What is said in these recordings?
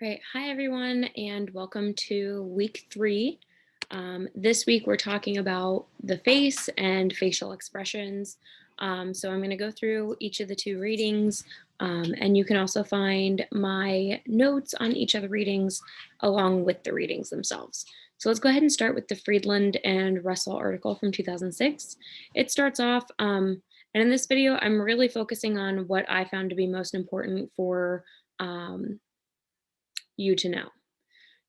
All right, hi everyone, and welcome to week 3. This week we're talking about the face and facial expressions. So I'm going to go through each of the 2 readings, and you can also find my notes on each of the readings along with the readings themselves. So let's go ahead and start with the Friedland and Russell article from 2006. It starts off, and in this video, I'm really focusing on what I found to be most important for you to know.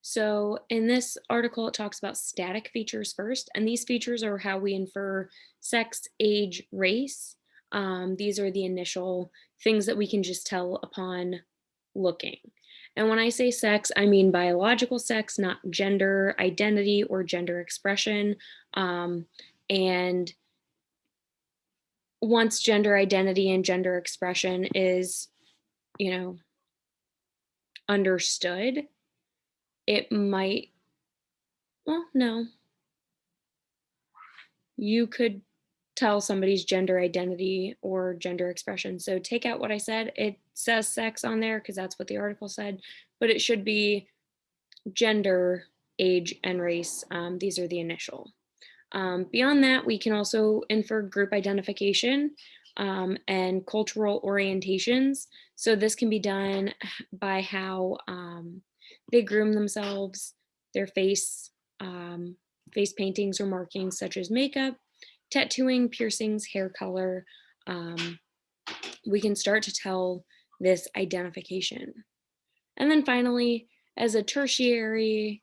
So in this article, it talks about static features first, and these features are how we infer sex, age, race. These are the initial things that we can just tell upon looking. And when I say sex, I mean biological sex, not gender identity or gender expression. And once gender identity and gender expression is, understood, it might, well, no, you could tell somebody's gender identity or gender expression. So take out what I said. It says sex on there because that's what the article said, but it should be gender, age, and race. These are the initial. Beyond that, we can also infer group identification and cultural orientations. So this can be done by how they groom themselves, their face paintings or markings such as makeup, tattooing, piercings, hair color. Um, we can start to tell this identification. And then finally, as a tertiary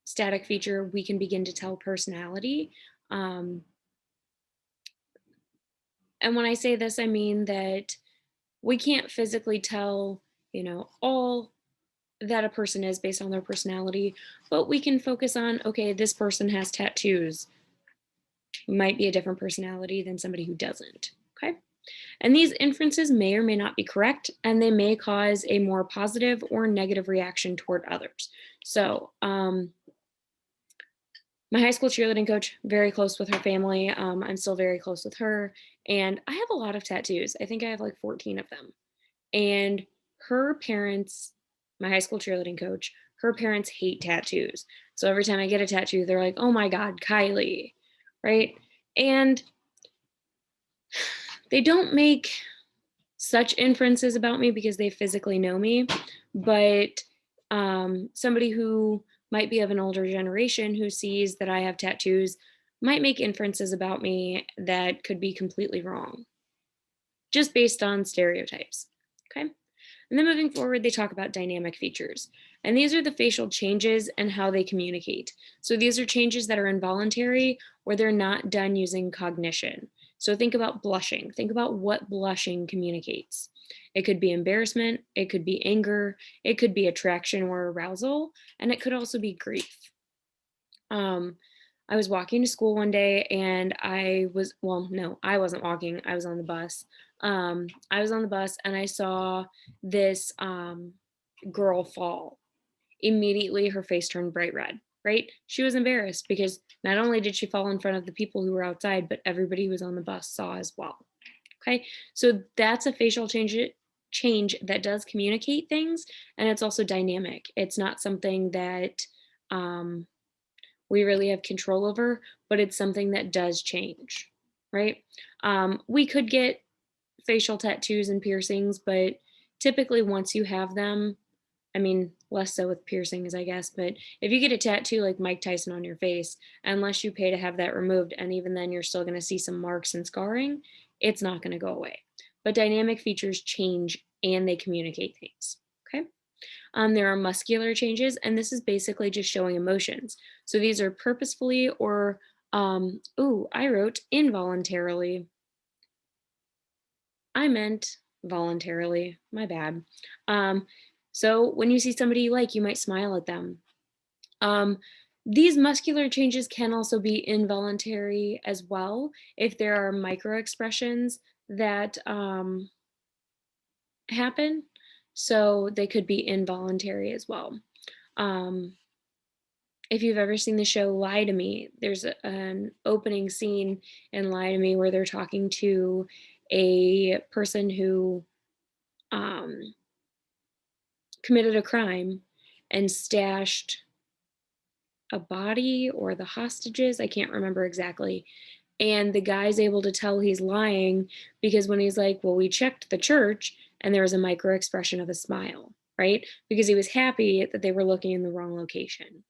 static feature, we can begin to tell personality. Um, and when I say this, I mean that we can't physically tell, all that a person is based on their personality, but we can focus on, okay, this person has tattoos. Might be a different personality than somebody who doesn't. Okay. And these inferences may or may not be correct, and they may cause a more positive or negative reaction toward others. So, my high school cheerleading coach, very close with her family. I'm still very close with her. And I have a lot of tattoos. I think I have like 14 of them. And her parents, my high school cheerleading coach, her parents hate tattoos. So every time I get a tattoo, they're like, oh my God, Kylie. Right. And they don't make such inferences about me because they physically know me, but somebody who might be of an older generation who sees that I have tattoos might make inferences about me that could be completely wrong, just based on stereotypes. Okay. And then moving forward, they talk about dynamic features. And these are the facial changes and how they communicate. So these are changes that are involuntary or they're not done using cognition. So think about blushing. Think about what blushing communicates. It could be embarrassment, it could be anger, it could be attraction or arousal, and it could also be grief. I was walking to school one day and I wasn't walking, I was on the bus. I was on the bus and I saw this girl fall. Immediately, her face turned bright red, right? She was embarrassed because not only did she fall in front of the people who were outside, but everybody who was on the bus saw as well. Okay, so that's a facial change that does communicate things, and it's also dynamic. It's not something that um, we really have control over, but it's something that does change, right? We could get facial tattoos and piercings, but typically once you have them, I mean, less so with piercings, I guess, but if you get a tattoo like Mike Tyson on your face, unless you pay to have that removed, and even then you're still going to see some marks and scarring, it's not going to go away. But dynamic features change and they communicate things. Okay. There are muscular changes, and this is basically just showing emotions. So these are purposefully or, I wrote involuntarily. I meant voluntarily, my bad. So when you see somebody you like, you might smile at them. Um, these muscular changes can also be involuntary as well if there are micro expressions that happen. So they could be involuntary as well. Um, if you've ever seen the show Lie to Me, there's an opening scene in Lie to Me where they're talking to a person who um, committed a crime, and stashed a body or the hostages. I can't remember exactly. And the guy's able to tell he's lying because when he's like, well, we checked the church and there was a micro expression of a smile, right? Because he was happy that they were looking in the wrong location.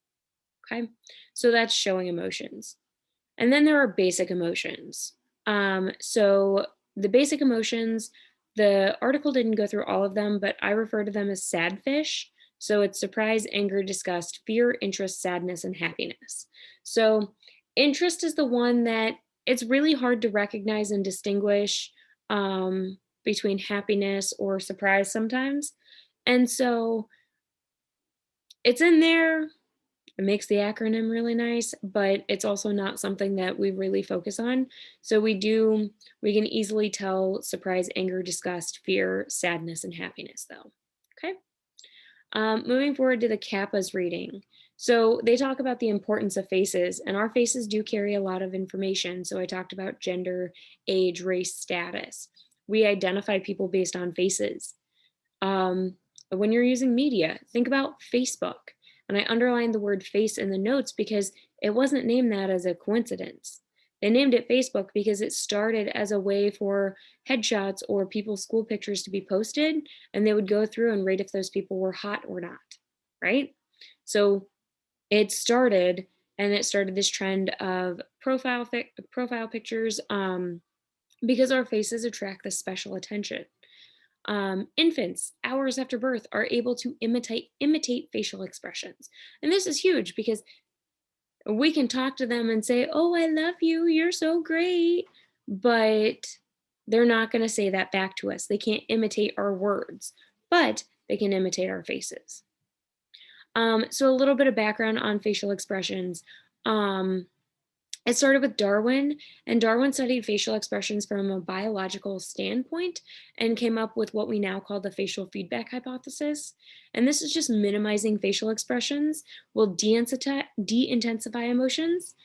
Okay. So that's showing emotions. And then there are basic emotions. So the basic emotions, the article didn't go through all of them, but I refer to them as sad fish. So it's surprise, anger, disgust, fear, interest, sadness, and happiness. So interest is the one that it's really hard to recognize and distinguish between happiness or surprise sometimes. And so it's in there. It makes the acronym really nice, but it's also not something that we really focus on. So we can easily tell surprise, anger, disgust, fear, sadness, and happiness, though. Okay. Moving forward to the Kappa's reading. So they talk about the importance of faces, and our faces do carry a lot of information. So I talked about gender, age, race, status. We identify people based on faces. Um, when you're using media, think about Facebook. And I underlined the word face in the notes because it wasn't named that as a coincidence. They named it Facebook because it started as a way for headshots or people's school pictures to be posted, and they would go through and rate if those people were hot or not, right? So it started, and it started this trend of profile pictures because our faces attract this special attention. Infants, hours after birth, are able to imitate facial expressions, and this is huge because we can talk to them and say, "Oh, I love you. You're so great," but they're not going to say that back to us. They can't imitate our words, but they can imitate our faces. So a little bit of background on facial expressions. Um, it started with Darwin, and Darwin studied facial expressions from a biological standpoint and came up with what we now call the facial feedback hypothesis. And this is just minimizing facial expressions will de-intensify emotions,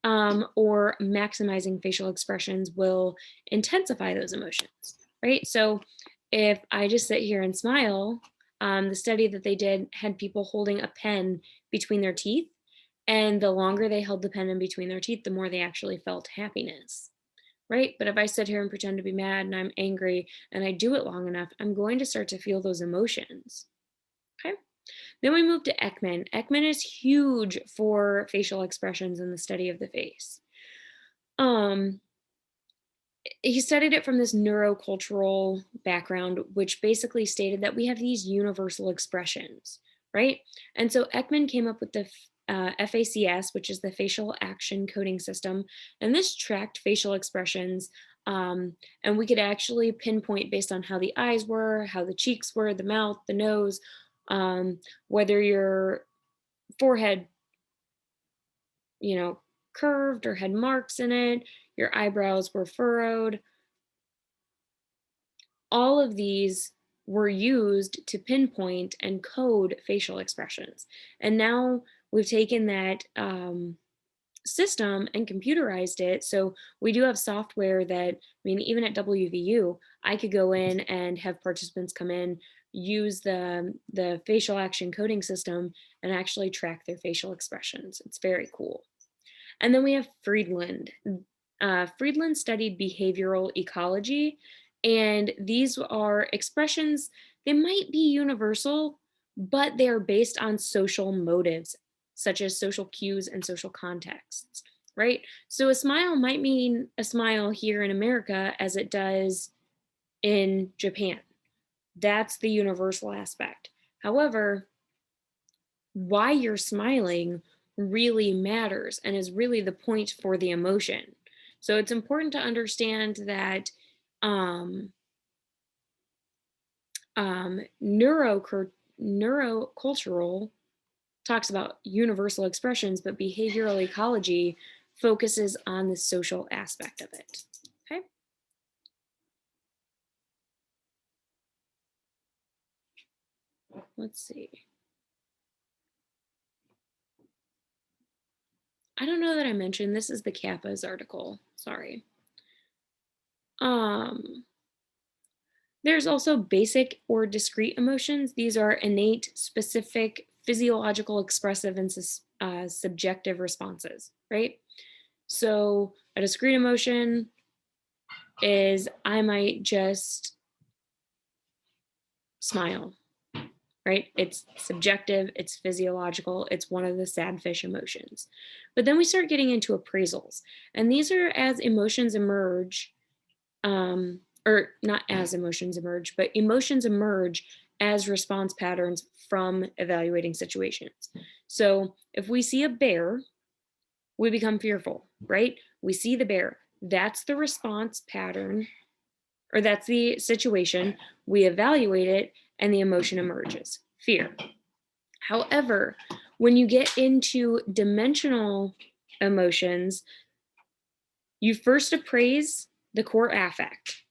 or maximizing facial expressions will intensify those emotions, right? So if I just sit here and smile, the study that they did had people holding a pen between their teeth, and the longer they held the pen in between their teeth, the more they actually felt happiness, right? But if I sit here and pretend to be mad and I'm angry and I do it long enough, I'm going to start to feel those emotions. Okay. Then we move to Ekman. Ekman is huge for facial expressions in the study of the face. Um, he studied it from this neurocultural background, which basically stated that we have these universal expressions, right? And so Ekman came up with the FACS, which is the facial action coding system, and this tracked facial expressions. And we could actually pinpoint based on how the eyes were, how the cheeks were, the mouth, the nose, whether your forehead, you know, curved or had marks in it, your eyebrows were furrowed. All of these were used to pinpoint and code facial expressions. And now we've taken that system and computerized it. So we do have software that, I mean, even at WVU, I could go in and have participants come in, use the facial action coding system, and actually track their facial expressions. It's very cool. And then we have Friedland. Friedland studied behavioral ecology, and these are expressions, they might be universal, but they are based on social motives, such as social cues and social contexts, right? So a smile might mean a smile here in America as it does in Japan. That's the universal aspect. However, why you're smiling really matters and is really the point for the emotion. So it's important to understand that um, neurocultural talks about universal expressions, but behavioral ecology focuses on the social aspect of it. Okay. Let's see. I don't know that I mentioned this is the Kappa's article. Sorry. Um, There's also basic or discrete emotions. These are innate, specific physiological, expressive, and subjective responses, right? So a discrete emotion is I might just smile, right? It's subjective, it's physiological, it's one of the sad fish emotions. But then we start getting into appraisals, and these are as emotions emerge, or not as emotions emerge, but emotions emerge as response patterns from evaluating situations. So if we see a bear, we become fearful, right? We see the bear. That's the response pattern, or that's the situation. We evaluate it, and the emotion emerges fear. However, when you get into dimensional emotions, you first appraise the core affect,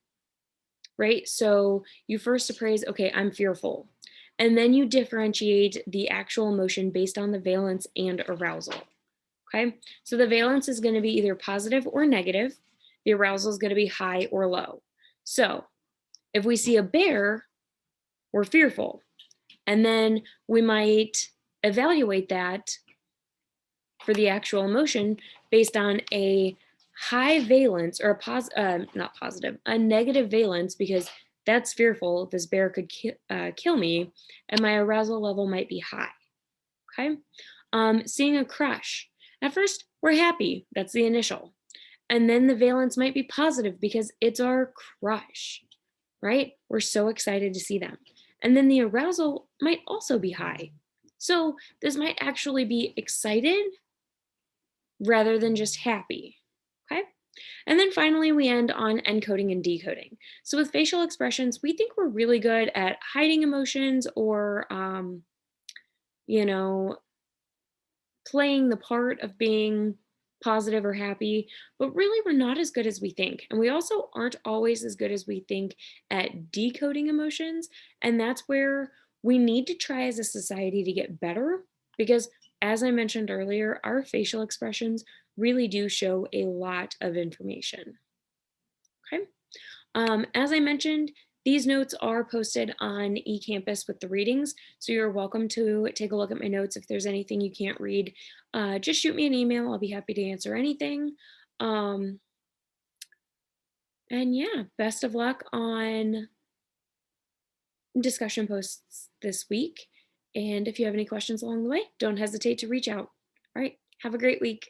right? So you first appraise, okay, I'm fearful. And then you differentiate the actual emotion based on the valence and arousal. Okay, so the valence is going to be either positive or negative. The arousal is going to be high or low. So if we see a bear, we're fearful. And then we might evaluate that for the actual emotion based on a high valence or not positive, a negative valence, because that's fearful. This bear could kill me, and my arousal level might be high. Okay. Seeing a crush. At first, we're happy. That's the initial. And then the valence might be positive because it's our crush, right? We're so excited to see them. And then the arousal might also be high. So this might actually be excited rather than just happy. Okay. And then finally, we end on encoding and decoding. So with facial expressions, we think we're really good at hiding emotions or, you know, playing the part of being positive or happy, but really we're not as good as we think. And we also aren't always as good as we think at decoding emotions. And that's where we need to try as a society to get better because, as I mentioned earlier, our facial expressions really do show a lot of information. Okay. As I mentioned, these notes are posted on eCampus with the readings, so you're welcome to take a look at my notes. If there's anything you can't read, just shoot me an email. I'll be happy to answer anything. Um, and yeah, best of luck on discussion posts this week. And if you have any questions along the way, don't hesitate to reach out. All right, have a great week.